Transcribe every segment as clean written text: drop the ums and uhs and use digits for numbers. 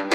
Yo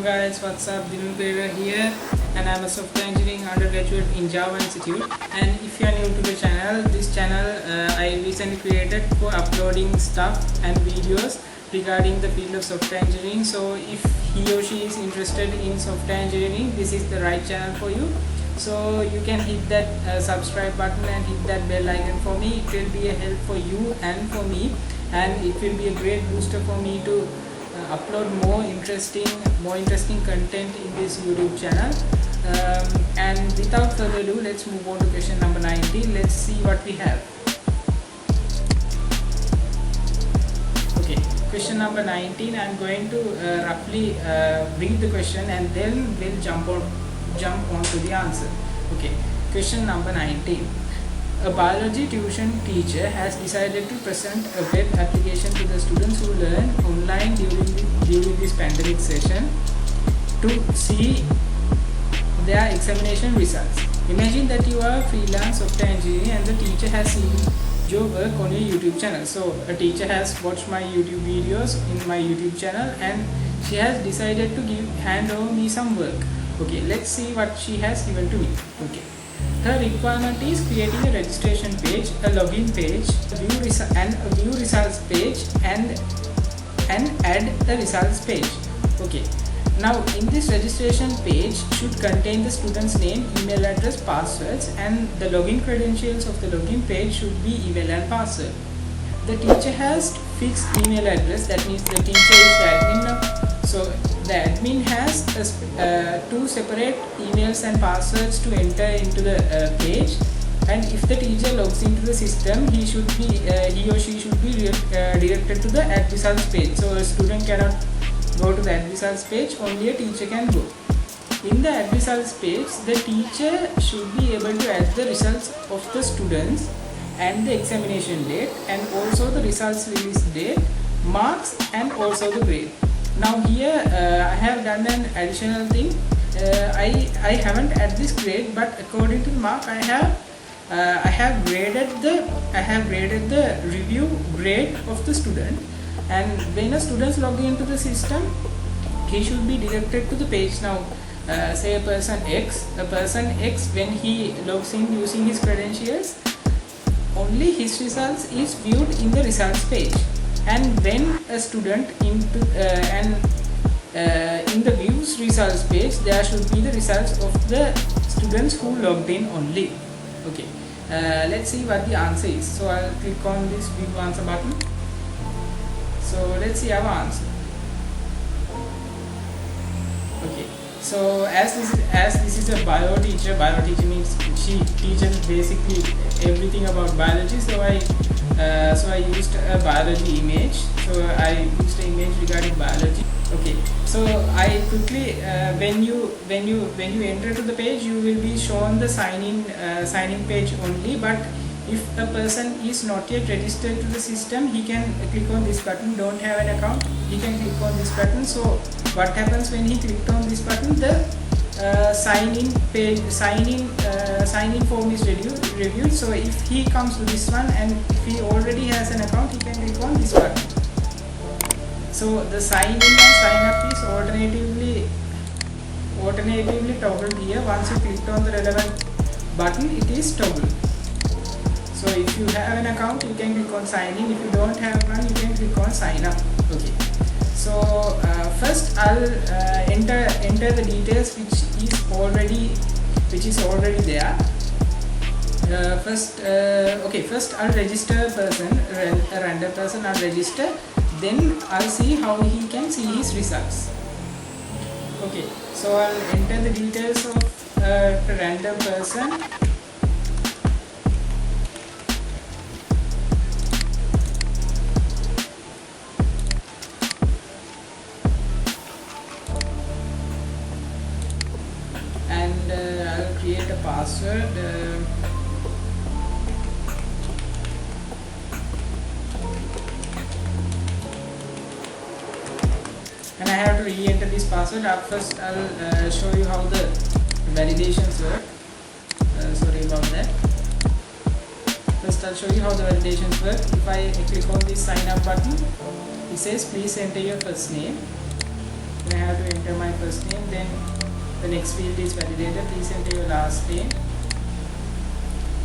guys, what's up? Dinul Pereira here, and I'm a software engineering undergraduate in Java Institute. And if you are new to the channel, this channel I recently created for uploading stuff and videos regarding the field of software engineering. So if he or she is interested in software engineering, this is the right channel for you. So you can hit that subscribe button and hit that bell icon for me. It will be a help for you and for me, and it will be a great booster for me to upload more interesting content in this YouTube channel. And without further ado, let's move on to question number 19. Let's see what we have. Okay, question number 19. I'm going to roughly read the question and then we'll jump on to the answer. Okay, question number 19. A biology tuition teacher has decided to present a web application to the students who learn online during this pandemic session to see their examination results. Imagine that you are a freelance software engineer and the teacher has seen your work on your YouTube channel. So a teacher has watched my YouTube videos in my YouTube channel and she has decided to hand over me some work. Okay, let's see what she has given to me. Okay. Her requirement is creating a registration page, a login page, a view results page, and add a results page. Okay. Now in this registration page should contain the student's name, email address, passwords, and the login credentials of the login page should be email and password. The teacher has fixed email address, that means the teacher is the admin now. So the admin has two separate emails and passwords to enter into the page, and if the teacher logs into the system, he or she should be directed to the add results page. So a student cannot go to the add results page, only a teacher can go. In the add results page, the teacher should be able to add the results of the students and the examination date, and also the results release date, marks, and also the grade. Now here I have done an additional thing. I haven't added this grade, but according to the mark I have graded the review grade of the student. And when a student logs into the system, he should be directed to the page. Now say a person X, when he logs in using his credentials, only his results is viewed in the results page. And when a student in the views results page, there should be the results of the students who logged in only. Okay, let's see what the answer is. So I'll click on this view answer button. So let's see our answer. Okay, so as this is a bio teacher means she teaches basically everything about biology. So I used a biology image. So I used an image regarding biology. Okay, so I quickly when you enter to the page, you will be shown the sign in page only. But if a person is not yet registered to the system, he can click on this button. Don't have an account, he can click on this button. So what happens when he clicked on this button? The sign in form is reviewed. So if he comes to this one and if he already has an account, he can click on this button. So the sign in and sign up is alternatively toggled here. Once you click on the relevant button, it is toggled. So if you have an account, you can click on sign in. If you don't have one, you can click on sign up. Okay. So first I'll enter the details which is already there. First I'll register a person, a random person. I'll register. Then I'll see how he can see his results. Okay, so I'll enter the details of a random person. And I'll create a password. And I have to re-enter this password. First I'll show you how the validations work. So I'll show you how the validations work. If I click on this sign up button, it says please enter your first name. Then I have to enter my first name. Then the next field is validated. Please enter your last name.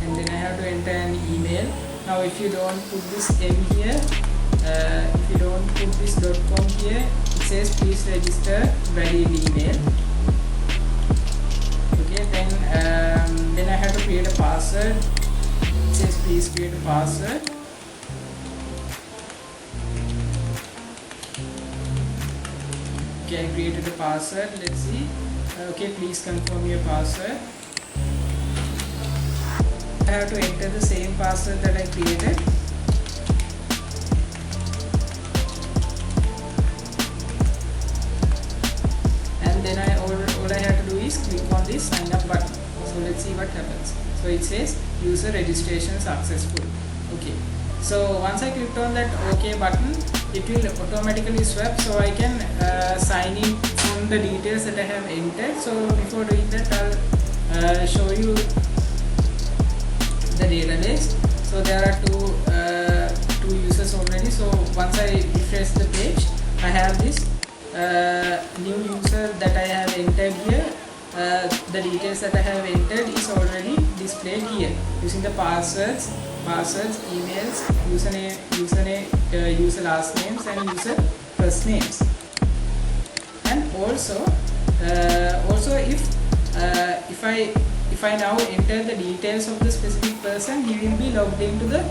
And then I have to enter an email. Now if you don't put this M here, if you don't put this .com here, it says please register valid email. Okay, then I have to create a password. It says please create a password. Okay, I created a password. Let's see. Okay, please confirm your password. I have to enter the same password that I created. And then all I have to do is click on this sign up button. So let's see what happens. So it says user registration successful. Okay. So once I clicked on that OK button, it will automatically swap, so I can sign in on the details that I have entered. So before doing that, I'll show you the database. So there are two users already. So once I refresh the page, I have this new user that I have entered here. The details that I have entered is already displayed here using the passwords, emails, username, user last names, and user first names. And also if I now enter the details of the specific person, he will be logged into the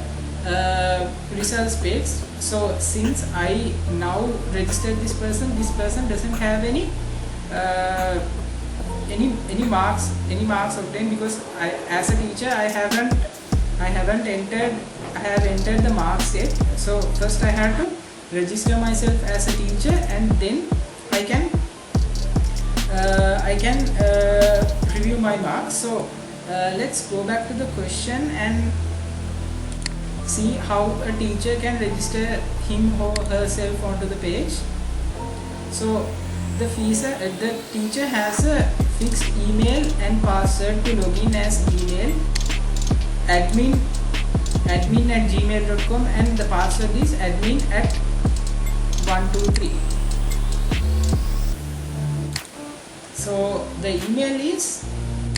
results page. So since I now registered this person doesn't have any marks obtained, because as a teacher I have entered the marks yet. So first I have to register myself as a teacher, and then I can review my marks. So let's go back to the question and see how a teacher can register him or herself onto the page. So the teacher has a fixed email and password to log in as email admin@gmail.com, and the password is admin@123. So the email is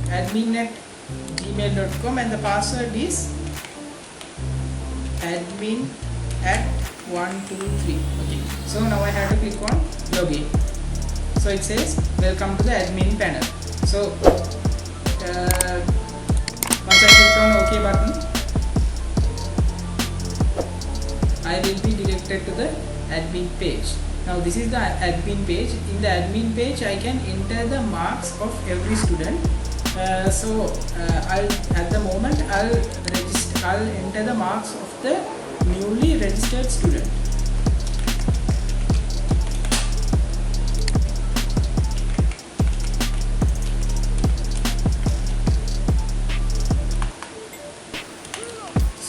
admin@gmail.com and the password is admin@123. Okay, so now I have to click on login. So it says welcome to the admin panel. So once I click on OK button, I will be directed to the admin page. Now this is the admin page. In the admin page, I can enter the marks of every student. I'll enter the marks of the newly registered student.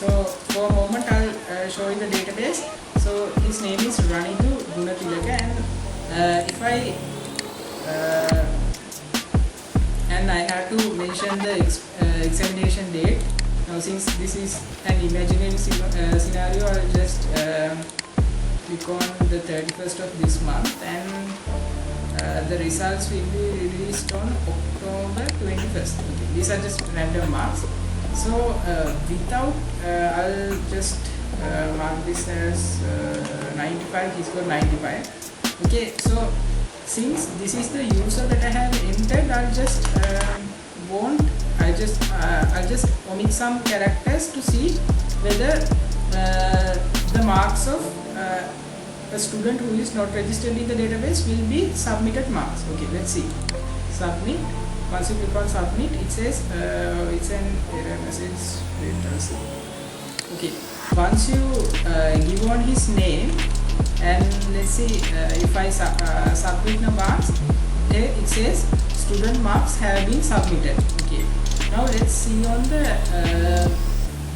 So for a moment, I'll show you the database. So his name is Ranidu Gunatilaka, and if I have to mention the examination date. Now since this is an imaginary scenario, I'll just click on the 31st of this month, and the results will be released on October 21st. Okay, these are just random marks. So I'll just mark this as 95. He scored 95. Okay, so since this is the user that I have entered, I'll just omit some characters to see whether the marks of a student who is not registered in the database will be submitted marks. Okay, let's see. Submit. Once you click on submit, it says it's an error message. Okay, once you give on his name, and let's see if I submit the marks, there it says student marks have been submitted. Okay, now let's see on the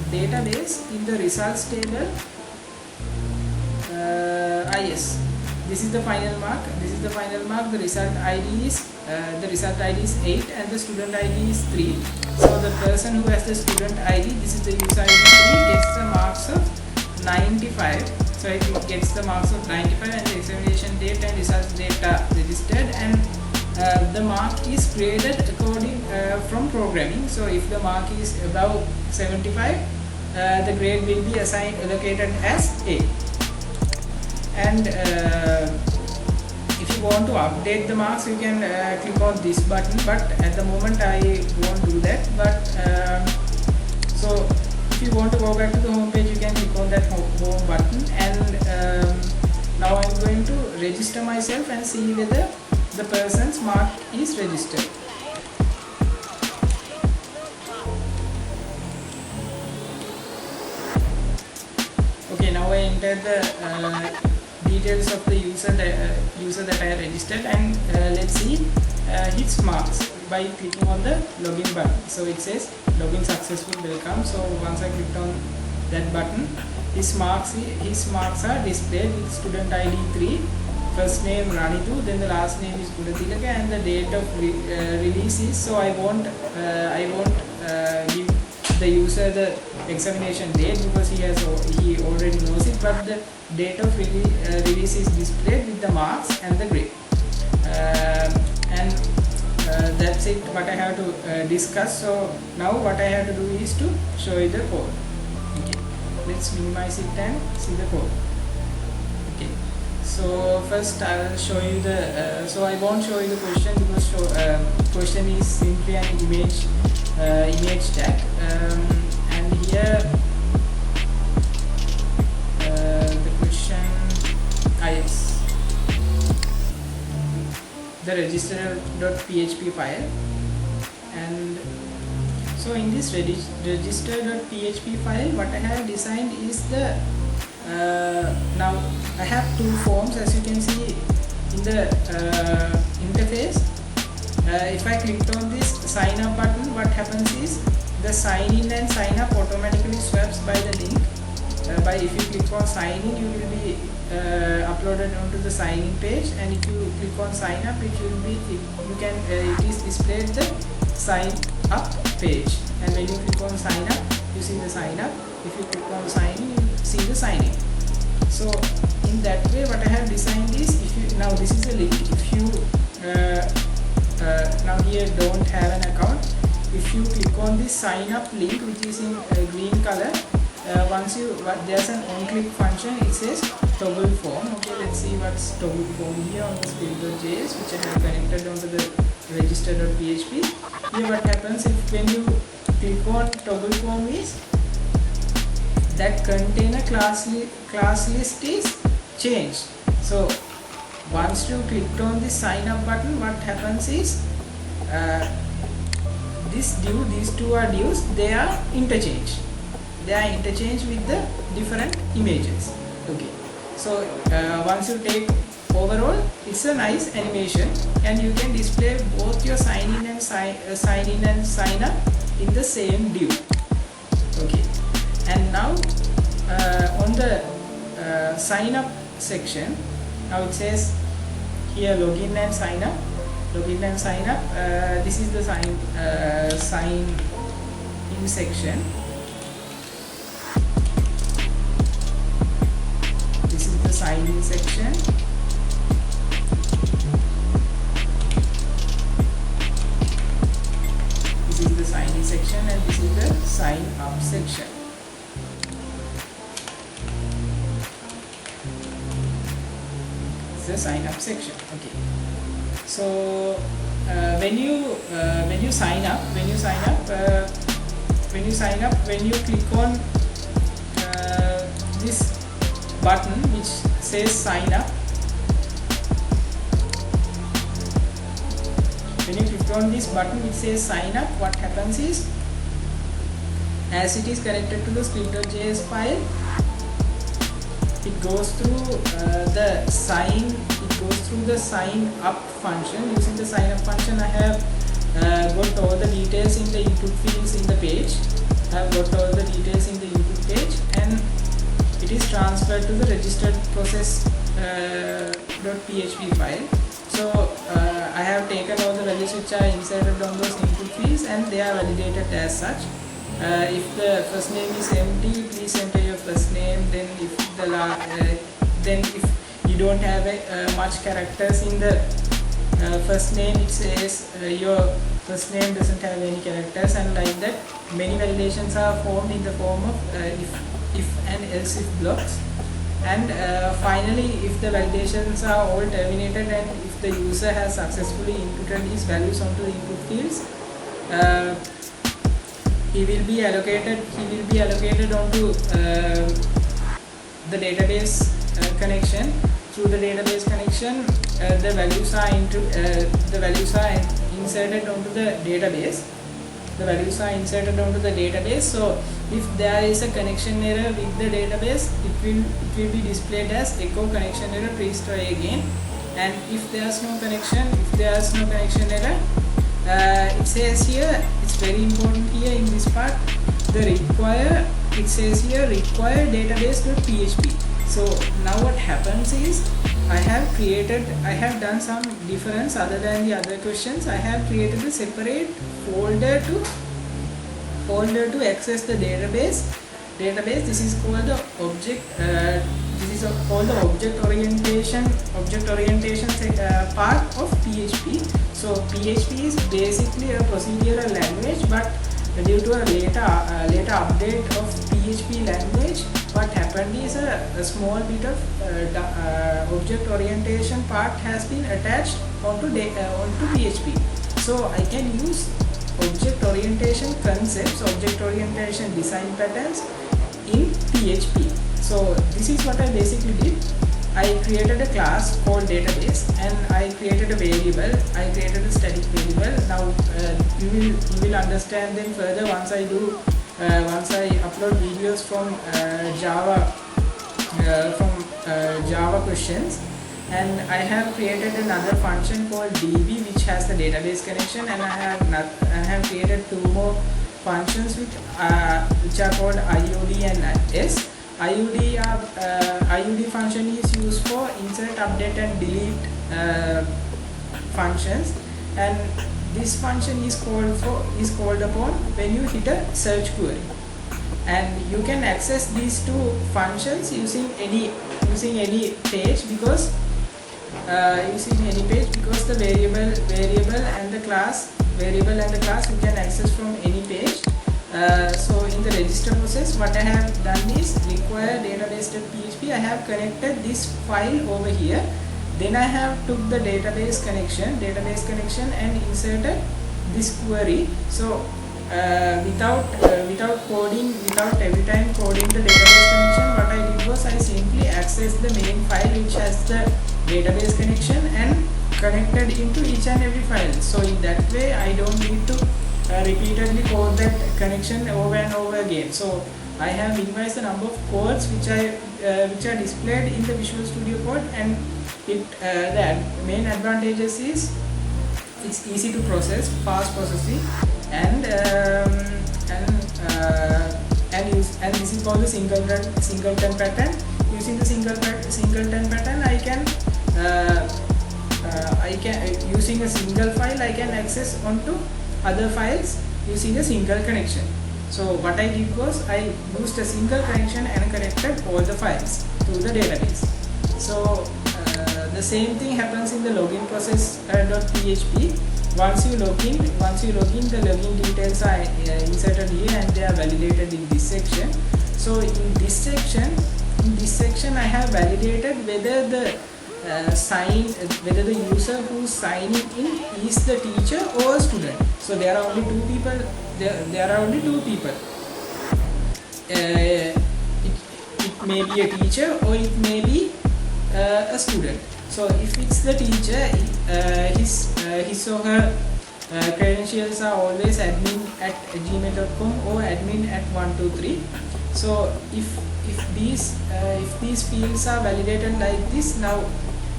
database in the results table. Yes, this is the final mark. This is the final mark. The result ID is 8 and the student ID is 3. So the person who has the student ID, this is the user ID 3, gets the marks of 95. So it gets the marks of 95 and the examination date and results date are registered, and the mark is graded according from programming. So if the mark is above 75, the grade will be allocated as A. And if you want to update the marks, you can click on this button, but at the moment I won't do that. But so if you want to go back to the home page, you can click on that home button, and now I'm going to register myself and see whether the person's mark is registered. Okay, now I entered the details of the user that I have registered, and let's see his marks by clicking on the login button. So it says login successful, welcome. So once I clicked on that button, his marks are displayed with student ID 3, first name Ranitu, then the last name is Gunatilaka, and the date of release is, so I won't give the user the examination date because he already knows it, but the date of release is displayed with the marks and the grade. And that's it what I have to discuss. So now what I have to do is to show you the code. Okay, let's minimize it and see the code. Okay, so first I will show you the so I won't show you the question because question is simply an image tag, and here the question is the register.php file. And so in this register.php file, what I have designed is the now I have two forms, as you can see in the interface. If I click on this sign up button, what happens is the sign in and sign up automatically swaps by the link. If you click on sign in, you will be uploaded onto the sign in page, and if you click on sign up, it is displayed the sign up page. And when you click on sign up, you see the sign up. If you click on sign in, you see the sign in. So in that way, what I have designed is, now this is a link. If you now here don't have an account, if you click on this sign up link, which is in green color, there's an on click function, it says toggle form. Okay, let's see what's toggle form here on the script.js, which I have connected onto the register.php. Here what happens when you click on toggle form is that container class list is changed. So once you click on the sign up button, what happens is these two are divs, they are interchanged. They are interchanged with the different images. Okay, so once you take overall, it's a nice animation, and you can display both your sign in and sign up in the same div. Okay, and now on the sign up section, now it says here login and sign up. This is the sign in section. This is the sign in section. This is the sign in section, and this is the sign up section. The sign up section. Okay, so when you sign up, when you click on this button which says sign up, when you click on this button which says sign up, what happens is, as it is connected to the script.js file, it goes through the sign up function. Using the sign up function, I have got all the details in the input fields in the page. I have got all the details in the input page, and it is transferred to the registered process .php file. So I have taken all the values which are inserted on those input fields and they are validated as such. If the first name is empty, please enter your first name. Then if you don't have much characters in the first name, it says your first name doesn't have any characters, and like that many validations are formed in the form of if and else if blocks. And finally, if the validations are all terminated and if the user has successfully inputted his values onto the input fields, he will be allocated onto the database connection. Through the database connection, the values are inserted onto the database. So if there is a connection error with the database, it will be displayed as echo connection error, please try again. And if there's no connection error, it says here, it's very important here in this part, it says here require database.php. So now what happens is, I have done some difference other than the other questions. I have created a separate folder to access the database. This is called the object orientation part of PHP. So PHP is basically a procedural language, but due to a later update of PHP language, what happened is a small bit of object orientation part has been attached onto PHP. So I can use object orientation concepts, object orientation design patterns in PHP. So this is what I basically did. I created a class called database and I created a variable. I created a static variable. Now you will understand them further once I upload videos from Java questions. And I have created another function called db which has the database connection, and I have created two more functions which are called iod and s. IUD function is used for insert, update and delete functions, and this function is called upon when you hit a search query. And you can access these two functions using any page, because the variable and the class you can access from any page. So in the register process, what I have done is require database.php. I have connected this file over here. Then I have took the database connection and inserted this query. So without every time coding the database connection, what I did was I simply accessed the main file which has the database connection and connected into each and every file. So in that way, I don't need to repeatedly code that connection over and over again. So I have minimized the number of codes which are displayed in the Visual Studio Code, and the main advantages is it's easy to process, fast processing, and this is called the singleton pattern. Using the singleton pattern, using a single file, I can access onto other files using a single connection. So what I did was I used a single connection and connected all the files to the database. So the same thing happens in the login process .php. Once you log in, the login details are inserted here and they are validated in this section. So in this section, I have validated whether the user who's signing in is the teacher or a student. So there are only two people. It may be a teacher or it may be a student. So if it's the teacher, his or her credentials are always admin@gmail.com or admin@123. So if these fields are validated like this, now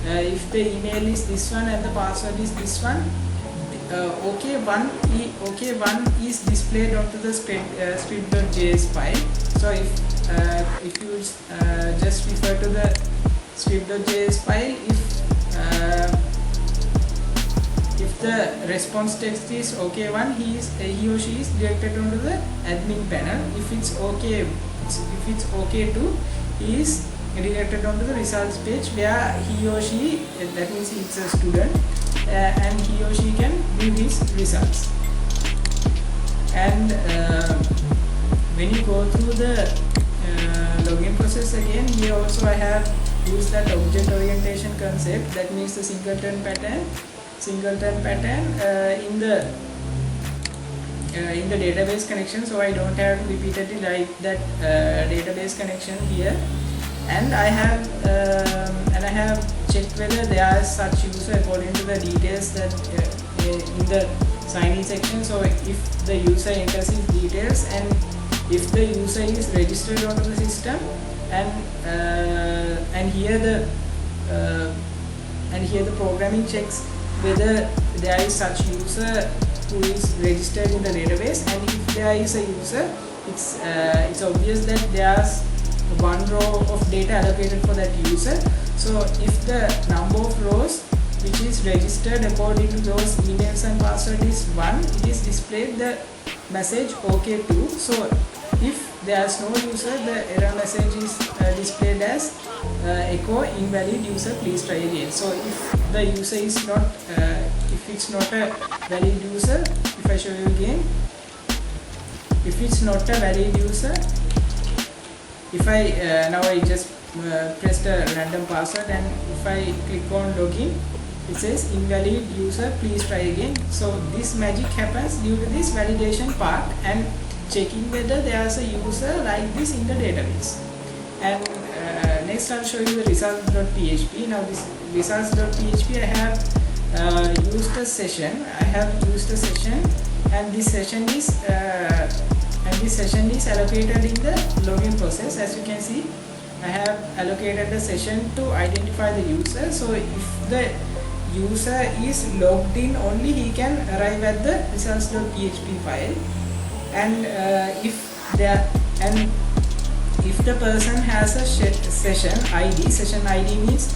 if the email is this one and the password is this one, OK1 is displayed onto the script.js file. So if you just refer to the script.js file, if uh, if the response text is OK1, he or she is directed onto the admin panel. If it's OK2, he is directed onto the results page where he or she, that means it's a student, and he or she can view his results. And when you go through the login process again, here also I have used that object orientation concept, that means the singleton pattern in the database connection, so I don't have to repeatedly write that database connection here. And I have checked whether there are such user according to the details that in the sign in section. So if the user enters his details, and if the user is registered onto the system, and here the programming checks whether there is such user who is registered in the database, and if there is a user, it's obvious that there's one row of data allocated for that user. So if the number of rows which is registered according to those emails and password is 1, it is displayed the message OK2. So if there is no user, the error message is displayed as echo invalid user, please try again. So if the user is not, if it's not a valid user, if I show you again, if it's not a valid user, if I now I just pressed a random password, and if I click on login, it says invalid user, please try again. So this magic happens due to this validation part and checking whether there's a user like this in the database. And next I'll show you the results.php. Now this results.php, I have used a session. And this session is allocated in the login process. As you can see, I have allocated a session to identify the user. So if the user is logged in, only he can arrive at the results.php file. And if the person has a session ID means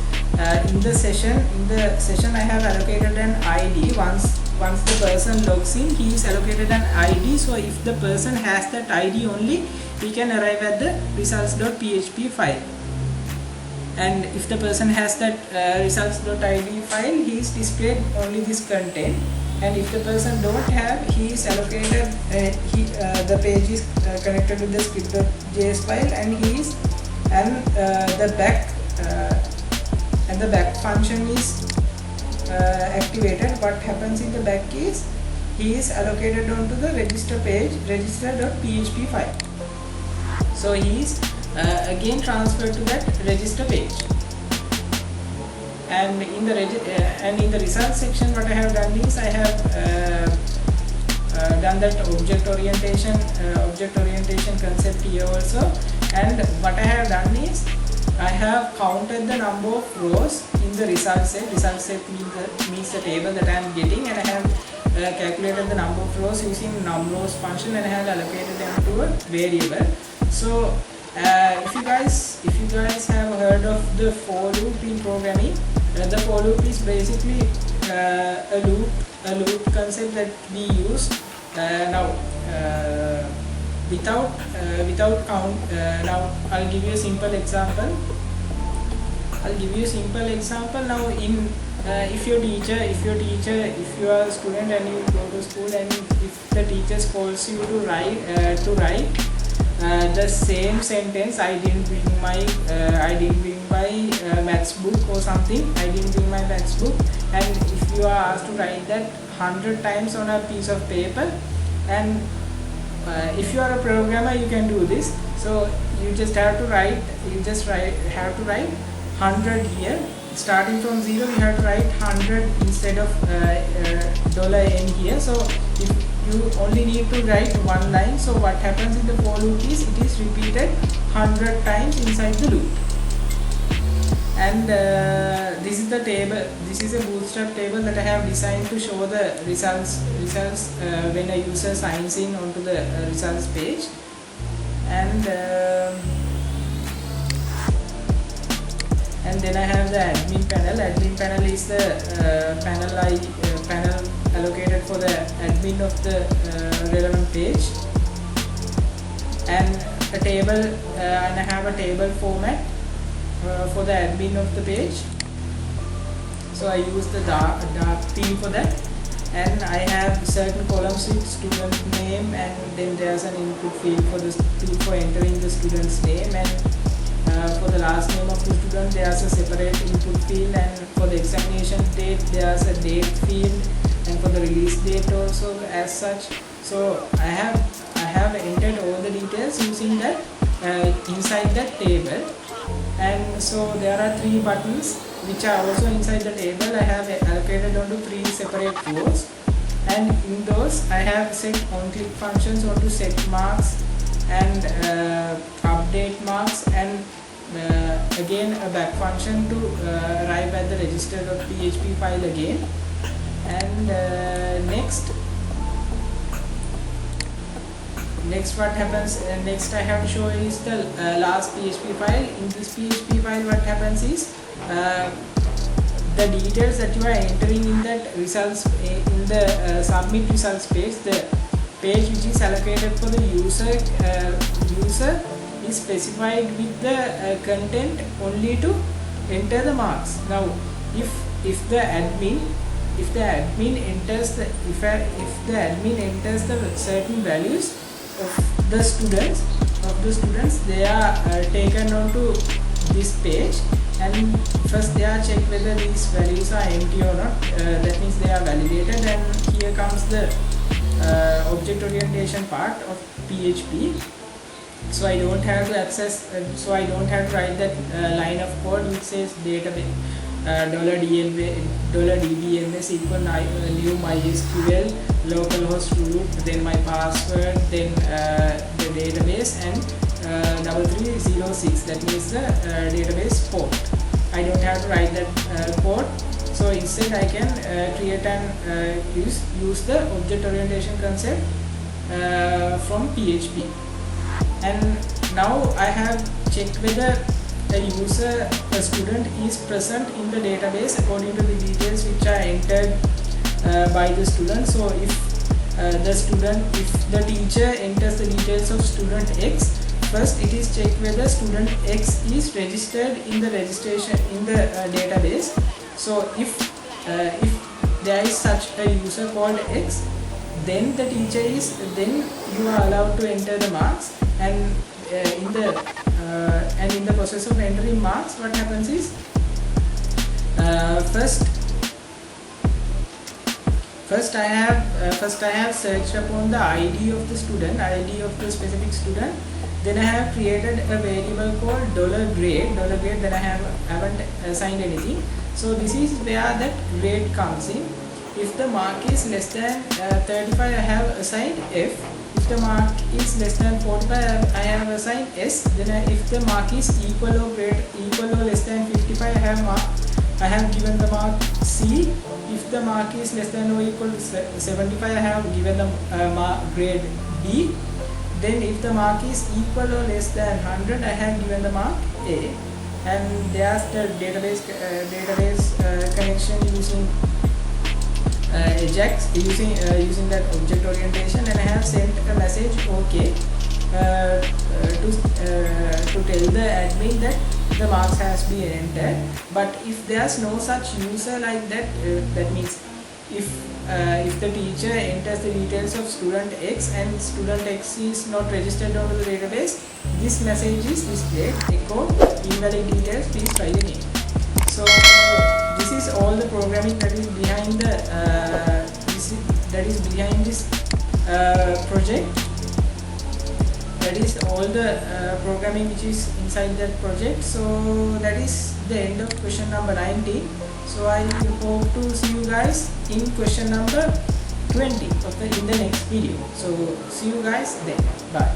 in the session I have allocated an ID. Once the person logs in, he is allocated an ID. So if the person has that ID only, he can arrive at the results.php file. And if the person has that results.id file, he is displayed only this content. And if the person don't have, he is allocated, the page is connected with the script.js file, and the back function is activated. What happens in the back is he is allocated onto the register page, register.php file. So he is again transferred to that register page. And in the results section, what I have done is I have done that object orientation concept here also. And what I have done is I have counted the number of rows in the result set. Result set means the table that I am getting, and I have calculated the number of rows using numRows function, and I have allocated them to a variable. So if you guys have heard of the for loop in programming, the for loop is basically a loop concept that we use without count. Now I'll give you a simple example. Now if you are a student and you go to school, and if the teacher calls you to write the same sentence, I didn't bring my maths book or something, I didn't bring my maths book, and if you are asked to write that 100 times on a piece of paper, and if you are a programmer, you can do this. So you just have to write 100 here. Starting from 0, you have to write 100 instead of $n here. So if you only need to write one line, so what happens in the for loop is it is repeated 100 times inside the loop. And this is the table. This is a bootstrap table that I have designed to show the results when a user signs in onto the results page. And and then I have the admin panel. Admin panel is the panel allocated for the admin of the relevant page, and a table, and I have a table format for the admin of the page. So I use the dark theme for that, and I have certain columns with student name, and then there's an input field for entering the student's name, and for the last name of the student there's a separate input field, and for the examination date there's a date field, and for the release date also as such. So I have entered all the details using that inside that table. And so there are 3 buttons which are also inside the table. I have allocated onto 3 separate rows, and in those I have set on-click functions onto set marks and update marks, and again a back function to arrive at the register.php file again. And next what happens, next I have to show is the last PHP file. In this PHP file what happens is the details that you are entering in that results in the submit results page, the page which is allocated for the user is specified with the content only to enter the marks. Now if the admin enters the certain values of the students, they are taken onto this page, and first they are checked whether these values are empty or not. That means they are validated, and here comes the object orientation part of PHP. So I don't have to write that line of code which says database $dbms equal new MySQL localhost root, then my password, then the database, and 3306, that means the database port. I don't have to write that code. So instead I can create and use the object orientation concept from PHP. And now I have checked whether a student is present in the database according to the details which are entered by the student. So if the teacher enters the details of student X, first it is checked whether student X is registered in the database. So if there is such a user called X, then you are allowed to enter the marks. And in the process of entering marks, what happens is first I have searched upon the ID of the specific student. Then I have created a variable called $grade. Then I haven't assigned anything. So this is where that grade comes in. If the mark is less than 35, I have assigned F. If the mark is less than 45, I have assigned S. Then if the mark is equal or less than 55, I have given the mark C. If the mark is less than or equal to 75, I have given the mark grade B. Then if the mark is equal or less than 100, I have given the mark A. And there's the database connection using Ajax, using that object orientation, and I have sent a message OK to tell the admin that the marks has been entered. But if there's no such user like that, that means if the teacher enters the details of student X and student X is not registered onto the database, this message is displayed: echo invalid details, please try again. So this is all the programming that is behind this project. That is all the programming which is inside that project. So that is the end of question number 19. So I hope to see you guys in question number 20 in the next video. So see you guys then. Bye.